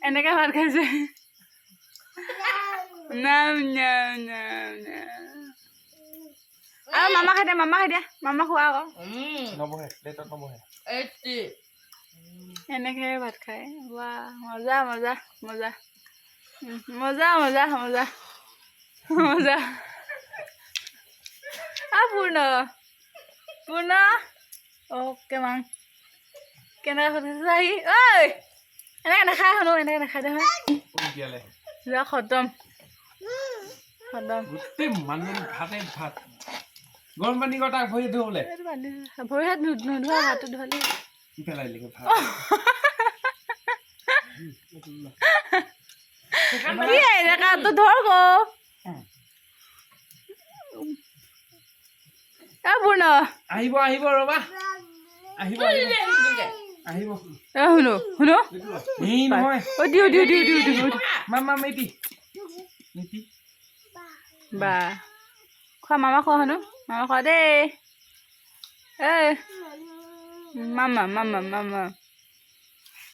এনেকৈ ভাত খাইছে নাম নাম নাম আৰু মামা খাই দিয়া মামা খোৱা আকৌ নবহে প্লেটত নবহে এনেকৈ ভাত খায় ৱা মজা মজা মজা মজা মজা মজা মজা পূৰ্ণ পূৰ্ণ অ'কে মাং কেনেকৈ সুধিছে আহি ঐ এনেকৈ নাখায় শুনো এনেকৈ নাখায় দে যোৱা খতম খতম গোটেই মানুহ ভাতে ভাত গৰম পানী কৰা তাক ভৰি ধুবলৈ ভৰি হাত নোধোৱা হাতটো ধুৱালি পেলাই দিলে ভাত কি এনেকাটো ধৰ ক পূৰ্ণ আহিব আহিব ৰবা আহিব আহিব শুনো শুনো এই নহয় দিও দিও দিও দিও দিও মামা মেটি মেটি বা খোৱা মামা খোৱা শুনো মামা খোৱা দেই মামা মামা মামা